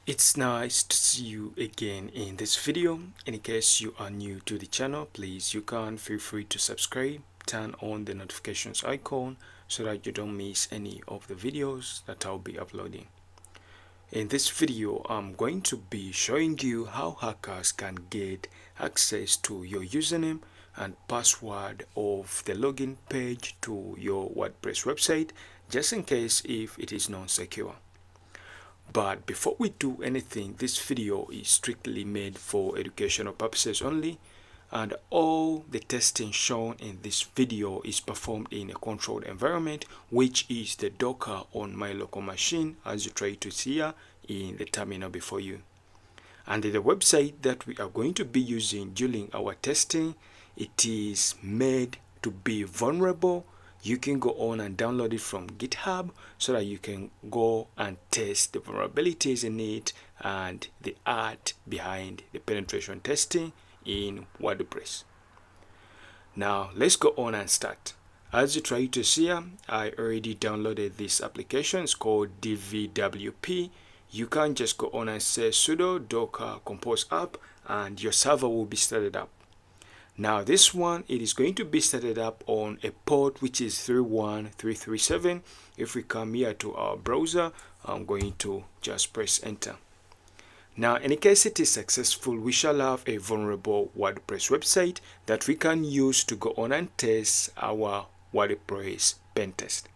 It's nice to see you again in this video. In case you are new to the channel, please you can feel free to subscribe, turn on the notifications icon so that you don't miss any of the videos that I'll be uploading. In this video, I'm going to be showing you how hackers can get access to your username and password of the login page to your WordPress website, just in case if it is non-secure. But before we do anything, this video is strictly made for educational purposes only, and all the testing shown in this video is performed in a controlled environment, which is the Docker on my local machine, as you try to see here in the terminal before you. And the website that we are going to be using during our testing, it is made to be vulnerable. You can go on and download it from GitHub so that you can go and test the vulnerabilities in it and the art behind the penetration testing in WordPress. Now let's go on and start. As you try to see here, I already downloaded this application. It's called DVWP. You can just go on and say sudo docker compose app and your server will be started up. Now this one, it is going to be started up on a port which is 31337. If we come here to our browser, I'm going to just press enter. Now in case it is successful, we shall have a vulnerable WordPress website that we can use to go on and test our WordPress pen test.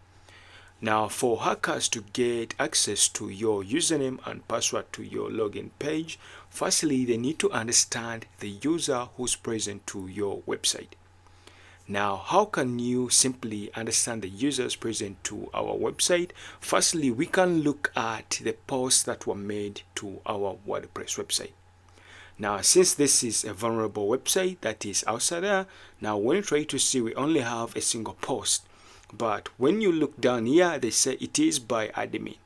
Now for hackers to get access to your username and password to your login page, firstly they need to understand the user who's present to your website. Now how can you simply understand the users present to our website? Firstly, we can look at the posts that were made to our WordPress website. Now since this is a vulnerable website that is outside there, now when you try to see, we only have a single post. But when you look down here, they say it is by admin.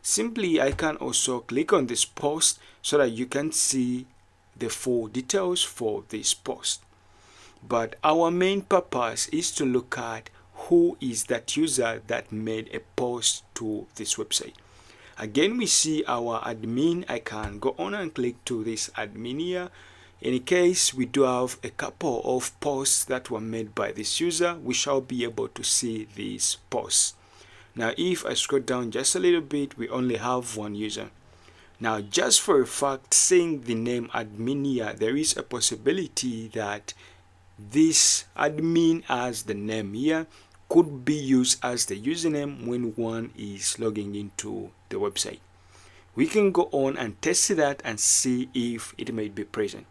Simply, I can also click on this post so that you can see the full details for this post. But our main purpose is to look at who is that user that made a post to this website. Again, we see our admin. I can go on and click to this admin here. In case we do have a couple of posts that were made by this user, we shall be able to see these posts. Now if I scroll down just a little bit, we only have one user. Now just for a fact, seeing the name admin here, there is a possibility that this admin as the name here could be used as the username when one is logging into the website. We can go on and test that and see if it may be present.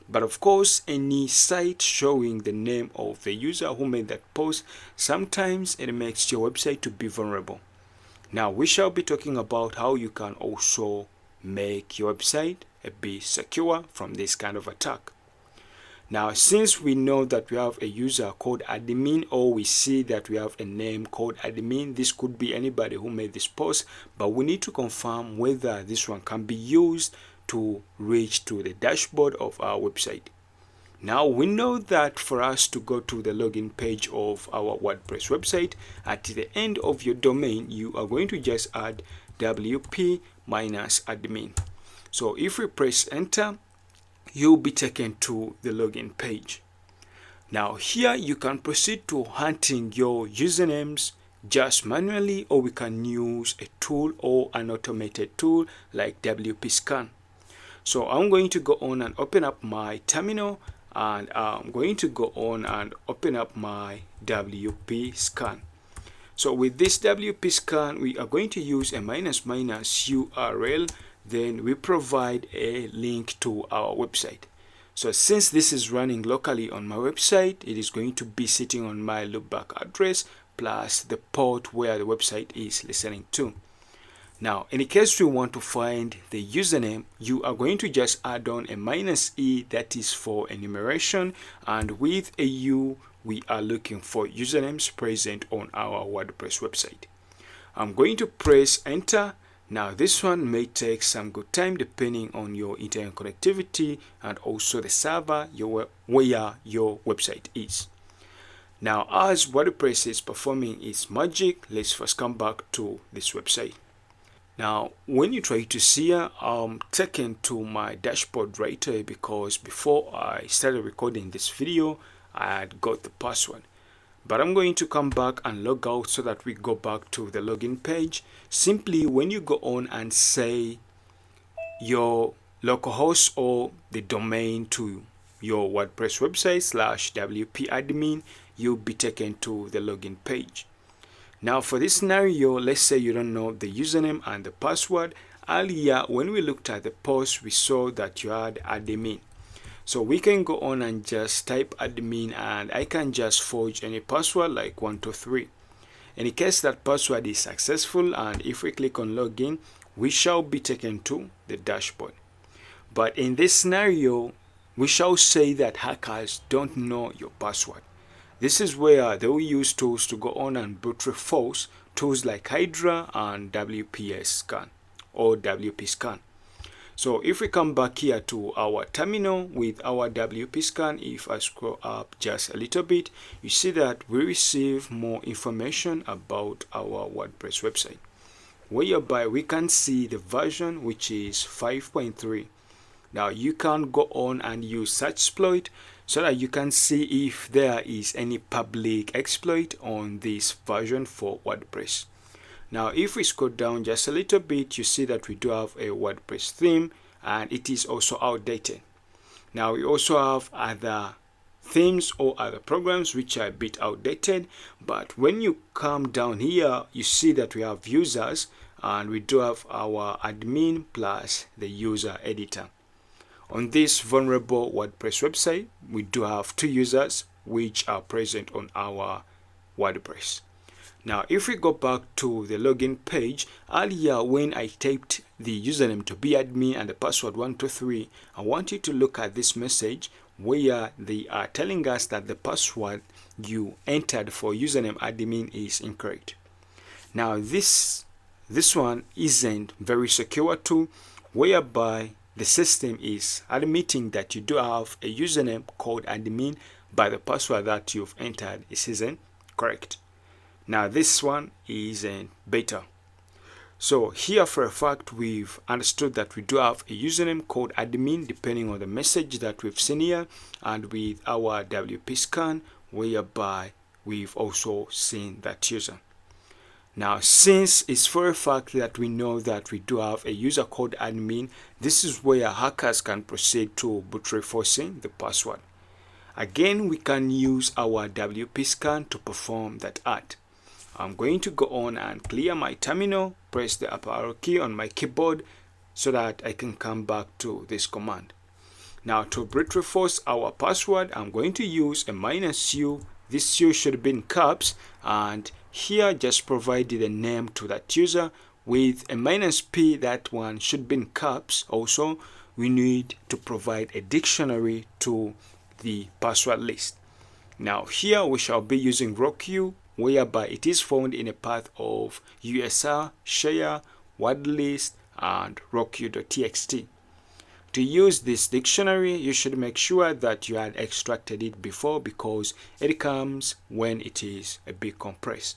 But of course, any site showing the name of the user who made that post, sometimes it makes your website to be vulnerable. Now we shall be talking about how you can also make your website a bit secure from this kind of attack. Now since we know that we have a user called admin, or we see that we have a name called admin, this could be anybody who made this post, but we need to confirm whether this one can be used to reach to the dashboard of our website. Now we know that for us to go to the login page of our WordPress website, at the end of your domain, you are going to just add wp-admin. So if we press enter, you'll be taken to the login page. Now here you can proceed to hunting your usernames just manually, or we can use a tool or an automated tool like WP scan. So I'm going to go on and open up my terminal, and I'm going to go on and open up my WP scan. So with this WP scan, we are going to use a --URL. Then we provide a link to our website. So since this is running locally on my website, it is going to be sitting on my loopback address plus the port where the website is listening to. Now, in case we want to find the username, you are going to just add on a -e that is for enumeration, and with a U, we are looking for usernames present on our WordPress website. I'm going to press enter. Now this one may take some good time depending on your internet connectivity and also the server where your website is. Now as WordPress is performing its magic, let's first come back to this website. Now, when you try to see, I'm taken to my dashboard right here because before I started recording this video, I had got the password. But I'm going to come back and log out so that we go back to the login page. Simply, when you go on and say your localhost or the domain to your WordPress website /WP admin, you'll be taken to the login page. Now for this scenario, let's say you don't know the username and the password. Earlier, when we looked at the post, we saw that you had admin. So we can go on and just type admin, and I can just forge any password like 123. In case that password is successful, and if we click on login, we shall be taken to the dashboard. But in this scenario, we shall say that hackers don't know your password. This is where they will use tools to go on and brute force tools like Hydra and WPS scan or WP scan. So if we come back here to our terminal with our WP scan, if I scroll up just a little bit, you see that we receive more information about our WordPress website, whereby we can see the version which is 5.3. Now you can go on and use such exploit so that you can see if there is any public exploit on this version for WordPress. Now if we scroll down just a little bit, you see that we do have a WordPress theme and it is also outdated. Now we also have other themes or other programs which are a bit outdated, but when you come down here, you see that we have users and we do have our admin plus the user editor. On this vulnerable WordPress website, we do have two users which are present on our WordPress. Now, if we go back to the login page, earlier when I typed the username to be admin and the password 123, I want you to look at this message where they are telling us that the password you entered for username admin is incorrect. Now, this one isn't very secure too, whereby the system is admitting that you do have a username called admin, but the password that you've entered isn't correct. Now this one isn't better. So here for a fact, we've understood that we do have a username called admin depending on the message that we've seen here, and with our WP scan, whereby we've also seen that user. Now, since it's for a fact that we know that we do have a user called admin, this is where hackers can proceed to brute forcing the password. Again, we can use our WP scan to perform that act. I'm going to go on and clear my terminal, press the up arrow key on my keyboard so that I can come back to this command. Now, to brute force our password, I'm going to use a -u. This U should be in caps, and here just provide the name to that user with a -p. That one should be in caps. Also, we need to provide a dictionary to the password list. Now here we shall be using ROQ, whereby it is found in a path of USR, share, word list, and ROQ.txt. To use this dictionary, you should make sure that you had extracted it before, because it comes when it is a bit compressed.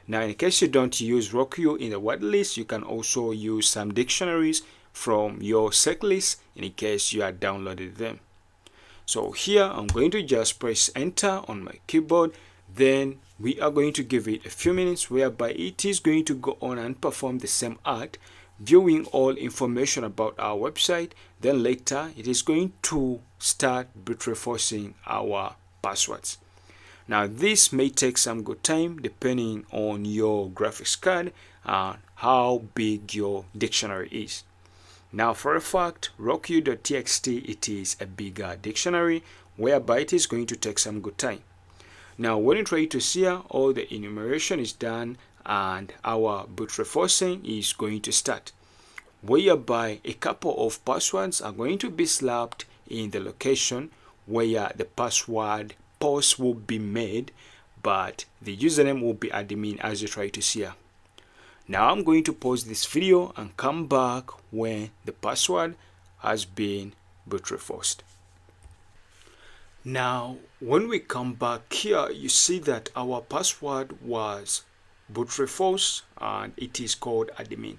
Now, in case you don't use ROQ in the word list, you can also use some dictionaries from your sec list in case you had downloaded them. So here I'm going to just press enter on my keyboard. Then we are going to give it a few minutes, whereby it is going to go on and perform the same act, viewing all information about our website. Then later it is going to start brute forcing our passwords. Now this may take some good time depending on your graphics card and how big your dictionary is. Now for a fact, ROQ.txt, it is a bigger dictionary, whereby it is going to take some good time. Now when you try to see, all the enumeration is done and our brute forcing is going to start, whereby a couple of passwords are going to be slapped in the location where the password post will be made, but the username will be admin, as you try to see here. Now I'm going to pause this video and come back when the password has been brute forced. Now when we come back here, you see that our password was brute forced and it is called admin.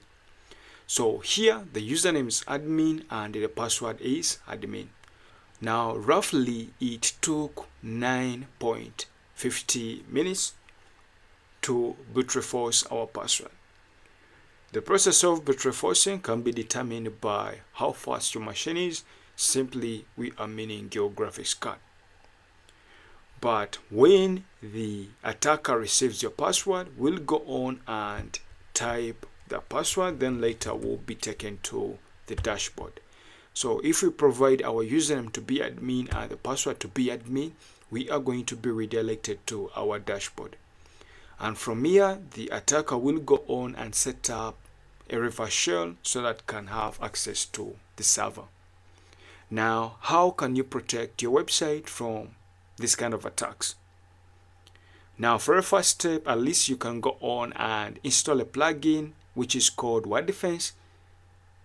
So here the username is admin and the password is admin. Now roughly it took 9.50 minutes to boot reforce our password. The process of boot reforcing can be determined by how fast your machine is. Simply, we are meaning your graphics card. But when the attacker receives your password, we'll go on and type the password, then later we'll be taken to the dashboard. So if we provide our username to be admin and the password to be admin, we are going to be redirected to our dashboard. And from here, the attacker will go on and set up a reverse shell so that can have access to the server. Now, how can you protect your website from this kind of attacks? Now, for a first step, at least you can go on and install a plugin which is called Word Defense.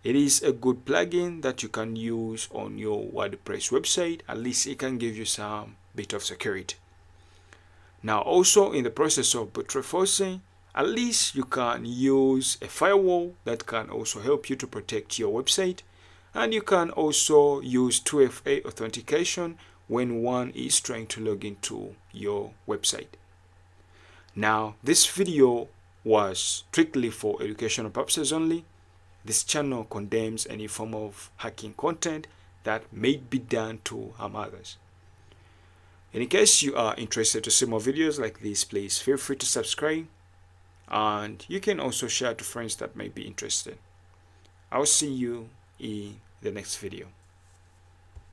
It is a good plugin that you can use on your WordPress website. At least it can give you some bit of security. Now also in the process of boot reforcing, at least you can use a firewall that can also help you to protect your website, and you can also use 2FA authentication when one is trying to log into your website. Now this video was strictly for educational purposes only. This channel condemns any form of hacking content that may be done to harm others. In case you are interested to see more videos like this, please feel free to subscribe, and you can also share to friends that may be interested. I'll see you in the next video.